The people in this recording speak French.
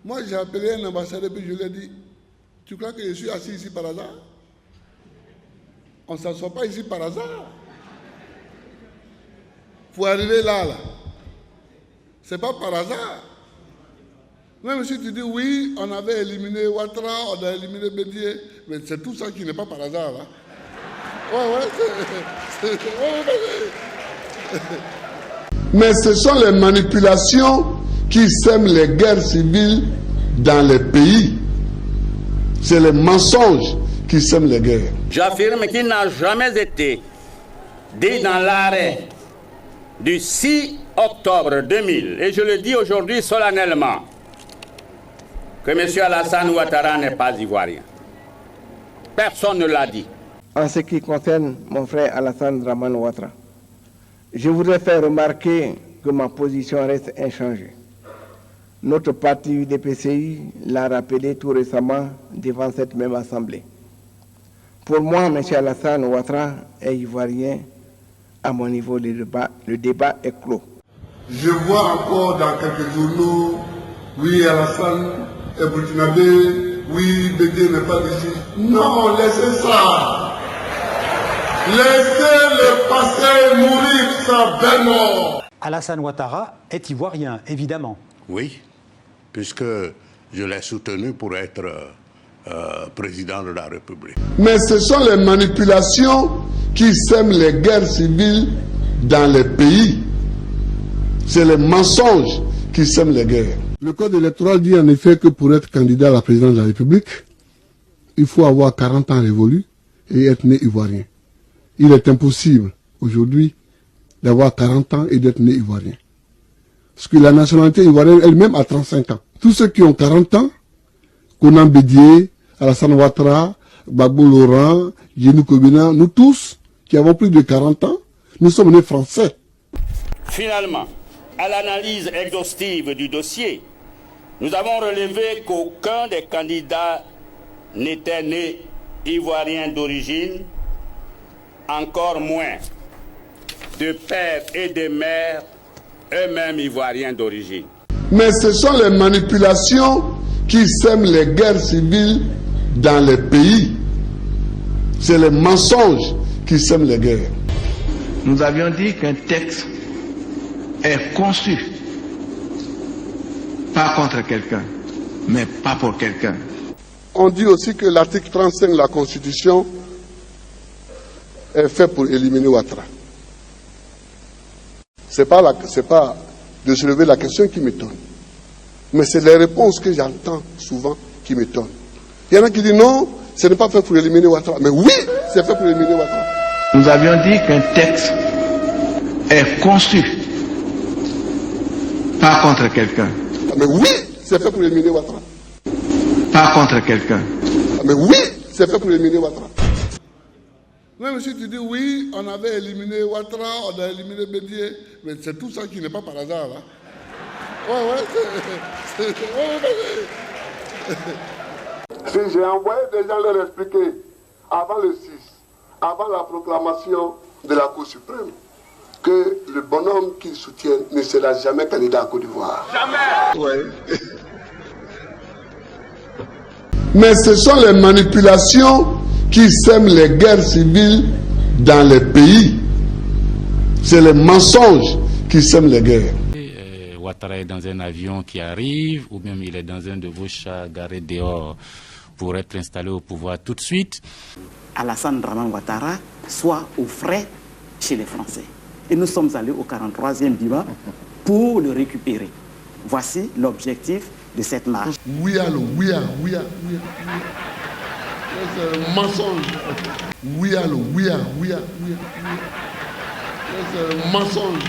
Moi, j'ai appelé un ambassadeur et je lui ai dit, tu crois que je suis assis ici par hasard? On ne s'assoit pas ici par hasard. Pour arriver là, ce n'est pas par hasard. Même si tu dis oui, on avait éliminé Ouattara, on a éliminé Bédié, mais c'est tout ça qui n'est pas par hasard. Mais ce sont les manipulations qui sèment les guerres civiles dans les pays. C'est les mensonges qui sèment les guerres. J'affirme qu'il n'a jamais été dit dans l'arrêt du 6 octobre 2000, et je le dis aujourd'hui solennellement, que M. Alassane Ouattara n'est pas ivoirien. Personne ne l'a dit. En ce qui concerne mon frère Alassane Dramane Ouattara, je voudrais faire remarquer que ma position reste inchangée. Notre parti UDPCI l'a rappelé tout récemment devant cette même assemblée. Pour moi, M. Alassane Ouattara est ivoirien. À mon niveau, le débat est clos. Je vois encore dans quelques journaux, oui, Alassane est burkinabé, oui, Bédié n'est pas d'ici. Non, laissez ça. Laissez le passé mourir sa belle mort. Alassane Ouattara est ivoirien, évidemment. Oui, puisque je l'ai soutenu pour être président de la République. Mais ce sont les manipulations qui sèment les guerres civiles dans les pays. C'est les mensonges qui sèment les guerres. Le code électoral dit en effet que pour être candidat à la présidence de la République, il faut avoir 40 ans révolus et être né ivoirien. Il est impossible aujourd'hui d'avoir 40 ans et d'être né ivoirien. Parce que la nationalité ivoirienne elle-même a 35 ans. Tous ceux qui ont 40 ans, Konan Bédié, Alassane Ouattara, Gbagbo Laurent, Yenou Kobina, nous tous qui avons plus de 40 ans, nous sommes nés français. Finalement, à l'analyse exhaustive du dossier, nous avons relevé qu'aucun des candidats n'était né ivoirien d'origine, encore moins de père et de mère eux-mêmes ivoiriens d'origine. Mais ce sont les manipulations qui sèment les guerres civiles dans les pays. C'est les mensonges qui sèment les guerres. Nous avions dit qu'un texte est conçu pas contre quelqu'un, mais pas pour quelqu'un. On dit aussi que l'article 35 de la Constitution est fait pour éliminer Ouattara. Ce n'est pas de se lever la question qui m'étonne, mais c'est les réponses que j'entends souvent qui m'étonnent. Il y en a qui disent non, ce n'est pas fait pour éliminer Ouattara. Mais oui, c'est fait pour éliminer Ouattara. Nous avions dit qu'un texte est conçu pas contre quelqu'un. Mais oui, c'est fait pour éliminer Ouattara. Pas contre quelqu'un. Mais oui, c'est fait pour éliminer Ouattara. Même si tu dis oui, on avait éliminé Ouattara, on a éliminé Bédié, mais c'est tout ça qui n'est pas par hasard. Si j'ai envoyé des gens leur expliquer avant le 6, avant la proclamation de la Cour suprême, que le bonhomme qu'ils soutiennent ne sera jamais candidat à Côte d'Ivoire. Jamais. Ouais. Mais ce sont les manipulations qui sèment les guerres civiles dans les pays. C'est les mensonges qui sèment les guerres. Ouattara est dans un avion qui arrive, ou même il est dans un de vos chats garés dehors pour être installé au pouvoir tout de suite. Alassane Dramane Ouattara soit au frais chez les Français. Et nous sommes allés au 43e divan pour le récupérer. Voici l'objectif de cette marche. Oui, allô, oui. C'est un mensonge. Oui, allô, oui. C'est un mensonge.